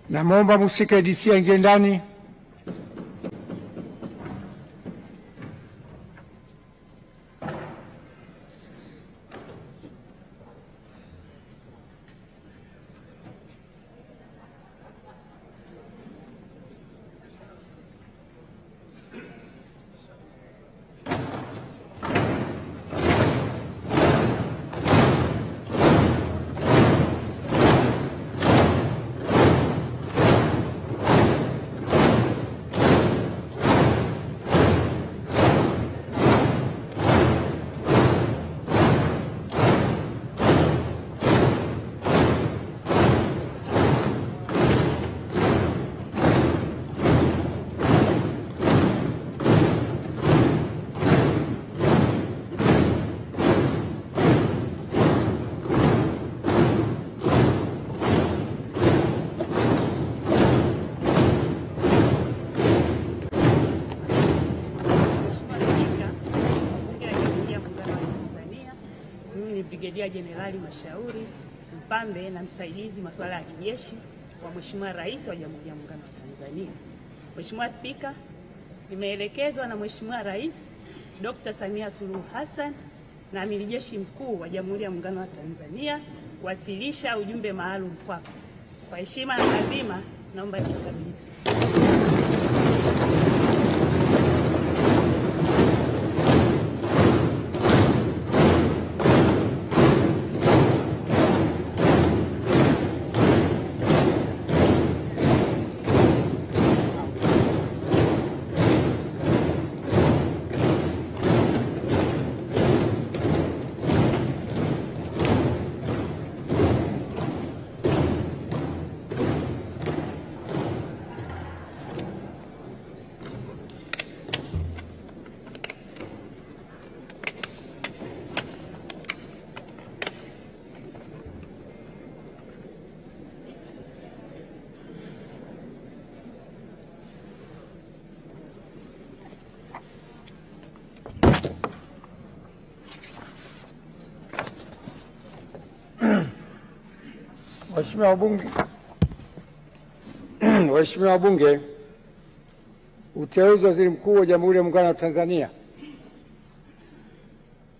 Namwomba mhusika DC aingie ndani. Brigedia Jenerali Mashauri mpambe na msaidizi masuala ya kijeshi wa Mheshimiwa Rais wa Jamhuri ya Muungano wa Tanzania. Mheshimiwa Spika, nimeelekezwa na Mheshimiwa Rais Dr. Samia Suluhu Hassan na Amiri Jeshi Mkuu wa Jamhuri ya Muungano wa Tanzania kuwasilisha ujumbe maalum kwako. Kwa heshima na taadhima, naomba nikukabidhi. Waheshimiwa wabunge, uteuzi wa Waziri Mkuu wa Jamhuri ya Muungano wa Tanzania.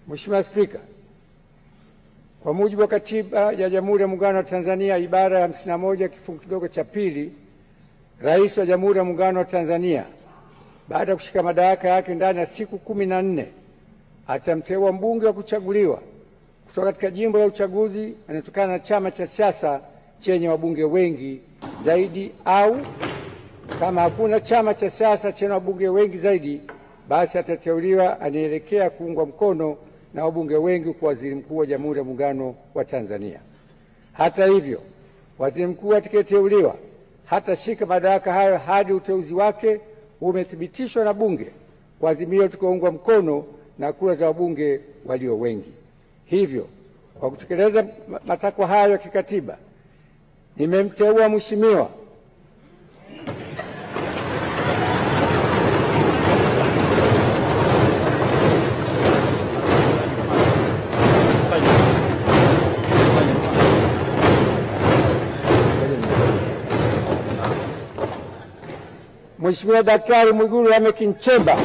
Mheshimiwa Spika, kwa mujibu wa Katiba ya Jamhuri ya Muungano wa Tanzania ibara ya 51 kifungu kidogo cha pili, Rais wa Jamhuri ya Muungano wa Tanzania baada ya kushika madaraka yake ndani ya siku 14 atamteua mbunge wa kuchaguliwa kutoka katika jimbo la uchaguzi anatokana na chama cha siasa chenye wabunge wengi zaidi, au kama hakuna chama cha siasa chenye wabunge wengi zaidi, basi atateuliwa anaelekea kuungwa mkono na wabunge wengi kwa Waziri Mkuu wa Jamhuri ya Muungano wa Tanzania. Hata hivyo, Waziri Mkuu atakayeteuliwa hatashika madaraka hayo hadi uteuzi wake umethibitishwa na Bunge kwa azimio tukaungwa mkono na kura za wabunge walio wengi. Hivyo, kwa kutekeleza matakwa hayo ya kikatiba, nimemteua Mheshimiwa Daktari Mwigulu Lameck Nchemba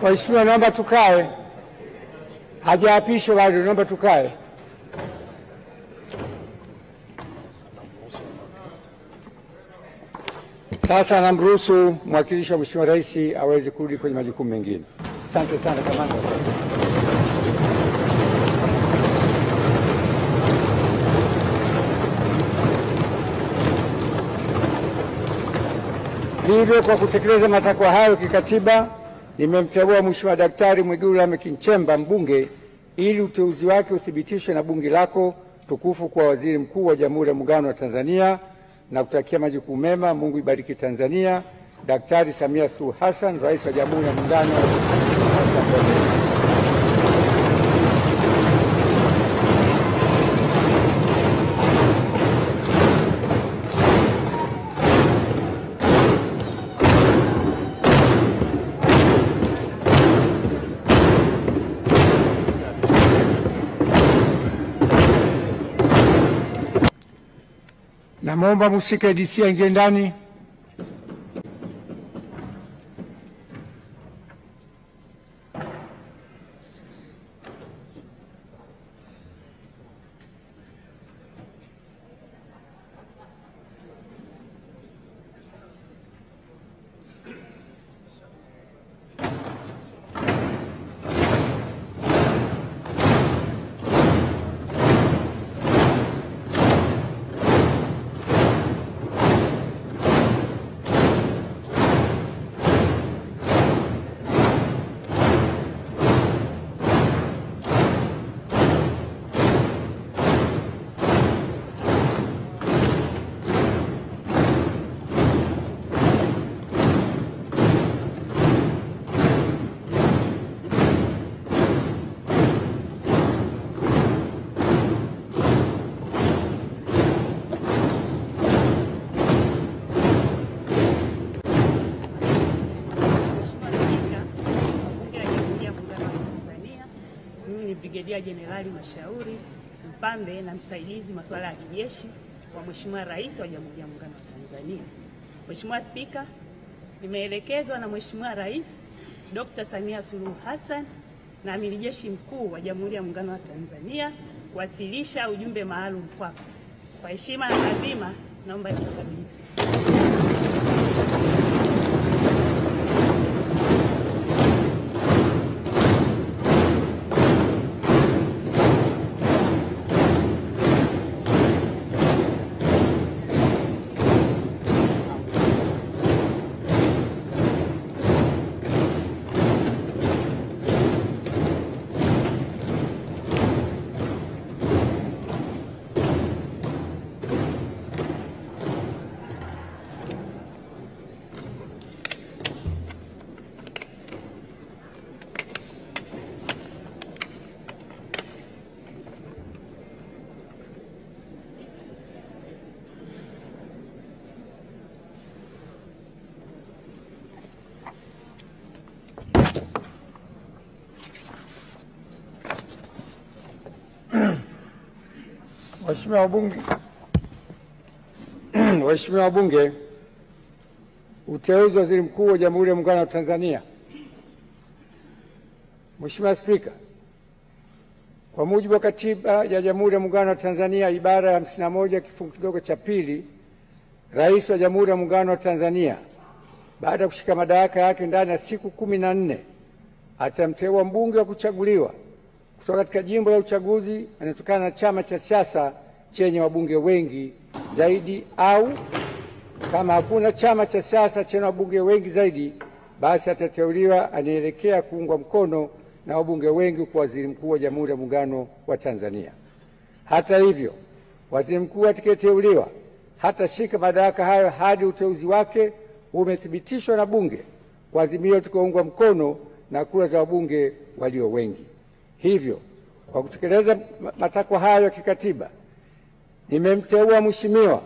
Waheshimiwa, naomba tukae. Hajaapishwa bado, naomba tukae. Sasa namruhusu mwakilishi wa Mheshimiwa Rais aweze kurudi kwenye majukumu mengine. Asante sana kamanda. Hivyo, kwa kutekeleza matakwa hayo kikatiba, nimemteua Mheshimiwa Daktari Mwigulu Lameck Nchemba mbunge ili uteuzi wake uthibitishwe na bunge lako tukufu kwa waziri mkuu wa Jamhuri ya Muungano wa Tanzania, na kutakia majukumu mema. Mungu ibariki Tanzania. Daktari Samia Suluhu Hassan, Rais wa Jamhuri ya Muungano wa Tanzania. Namwomba mhusika DC aingie ndani. Brigedia Jenerali Mashauri mpambe na msaidizi masuala ya kijeshi wa Mheshimiwa Rais wa Jamhuri ya Muungano wa Tanzania. Mheshimiwa Spika, nimeelekezwa na Mheshimiwa Rais Dr. Samia Suluhu Hassan na Amiri Jeshi Mkuu wa Jamhuri ya Muungano wa Tanzania kuwasilisha ujumbe maalum kwako. Kwa heshima na taadhima, naomba nikukabidhi. Waheshimiwa wabunge, uteuzi wa waziri mkuu wa Jamhuri ya Muungano wa Tanzania. Mheshimiwa Spika, kwa mujibu wa Katiba ya Jamhuri ya Muungano wa Tanzania ibara ya 51 kifungu kidogo cha pili, Rais wa Jamhuri ya Muungano wa Tanzania baada ya kushika madaraka yake ndani ya siku 14 atamteua mbunge wa kuchaguliwa kutoka katika jimbo la uchaguzi anatokana na chama cha siasa chenye wabunge wengi zaidi, au kama hakuna chama cha siasa chenye wabunge wengi zaidi, basi atateuliwa anaelekea kuungwa mkono na wabunge wengi kwa waziri mkuu wa Jamhuri ya Muungano wa Tanzania. Hata hivyo, waziri mkuu atakayeteuliwa hatashika madaraka hayo hadi uteuzi wake umethibitishwa na bunge kwa azimio litakaoungwa mkono na kura za wabunge walio wengi. Hivyo, kwa kutekeleza matakwa hayo ya kikatiba, nimemteua Mheshimiwa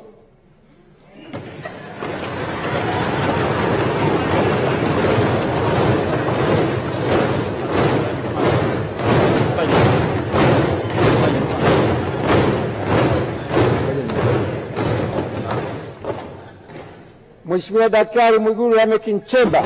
Daktari Mwigulu Lameck Nchemba